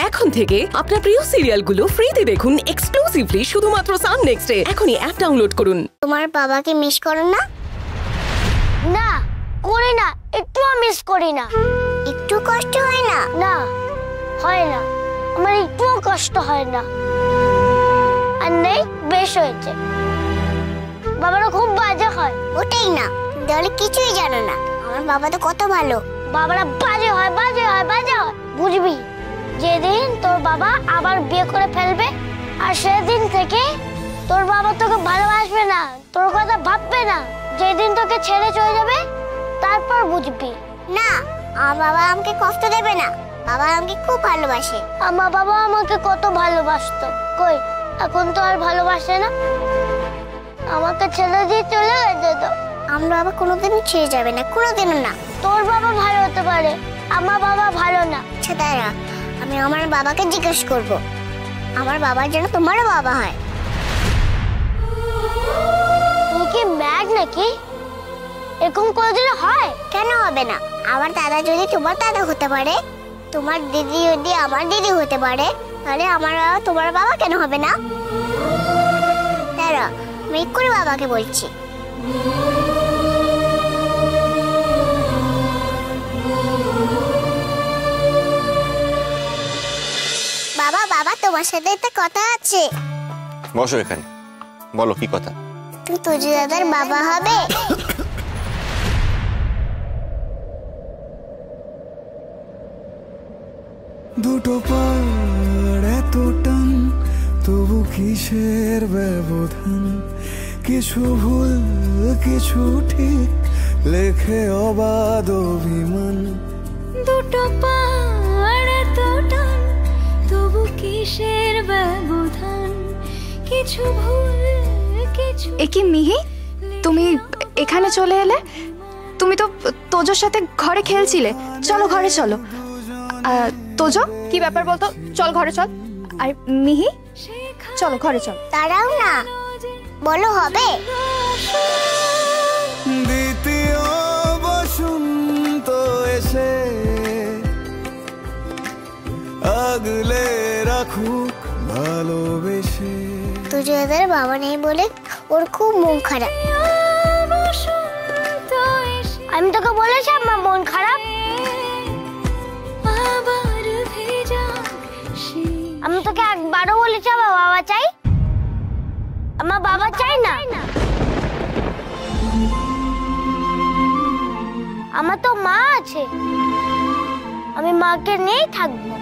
এখন থেকে আপনার প্রিয় সিরিয়ালগুলো ফ্রিতে দেখুন এক্সক্লুসিভলি শুধুমাত্র সান নেক্সটে। এখনই অ্যাপ ডাউনলোড করুন। তোমার বাবাকে মিস করো না? না, করি না, একটুও মিস করি না। একটু কষ্ট হয় না? না, হয় না, আমার একটুও কষ্ট হয় না। আর নেই, বেশ হয়েছে। বাবারা খুব বাজে হয়। ওটাই না, তাহলে কিছুই জানো না। আমার বাবা তো কত ভালো। বাবারা বাজে হয়, বাজে হয়, বাজে হয়। বুঝবি, যেদিন তোর বাবা আবার বিয়ে করে ফেলবে, আর সেদিন থেকে তোর বাবা তোকে ভালোবাসবে না, তোর কথা ভাববে না। যেদিন তোকে ছেড়ে চলে যাবে, তারপর বুঝবি। না, আমার বাবা আমাকে কষ্ট দেবে না। বাবা আমাকে খুব ভালোবাসে। আমার বাবা আমাকে কত ভালোবাসতো, কই এখন তো আর ভালোবাসে না। আমাকে ছেড়ে দিয়ে চলে গেছে তো। আমার বাবা কোনোদিনও ছেড়ে যাবে না, কোনোদিনও না। তোর বাবা ভালো হতে পারে, আমার বাবা ভালো না। আচ্ছা দাঁড়া, আমি আমার বাবাকে জিজ্ঞেস করব। আমার বাবার যেন তোমারও বাবা হয়। তুই কি ম্যাড নাকি? এরকম কোনোদিন হয়? কেন হবে না? আমার দাদা যদি তোমার দাদা হতে পারে, তোমার দিদি যদি আমার দিদি হতে পারে, তাহলে আমার বাবা তোমার বাবা কেন হবে না? দাঁড়া, আমি এক্ষুনি বাবাকে বলছি। বাবা, বাবা, তোমার সাথে একটা কথা আছে। বসো এখানে, বলো কি কথা। তুমি তুজু দাদার বাবা হবে? দুটো পাড় এত টান, তবু কিসের ব্যবধান? কিছু ভুল কিছু ঠিক, লেখে অবাধ অভিমান। দুটো পাড় এত টান, তবু কিসের ব্যবধান? কিছু ভুল কিছু। একি মিহি, তুমি এখানে চলে এলে? তুমি তো তোজোর সাথে ঘরে খেলছিলে। চলো ঘরে চলো। তোজো, কি ব্যাপার বলতো? চল ঘরে চল। আর মিহি, চলো ঘরে চল। দাঁড়াও না, বলো হবে? দ্বিতীয় বসন্ত এসে আগলে রাখুক ভালোবেসে। তুজু দাদার বাবা নেই বলে ওর খুব মন খারাপ। আমি তোকে বলেছি আমার মন খারাপ? আমি তোকে একবারও বলেছি আমার বাবা চাই? আমার বাবা চাই না? আমার তো মা আছে, আমি মাকে নিয়েই থাকবো।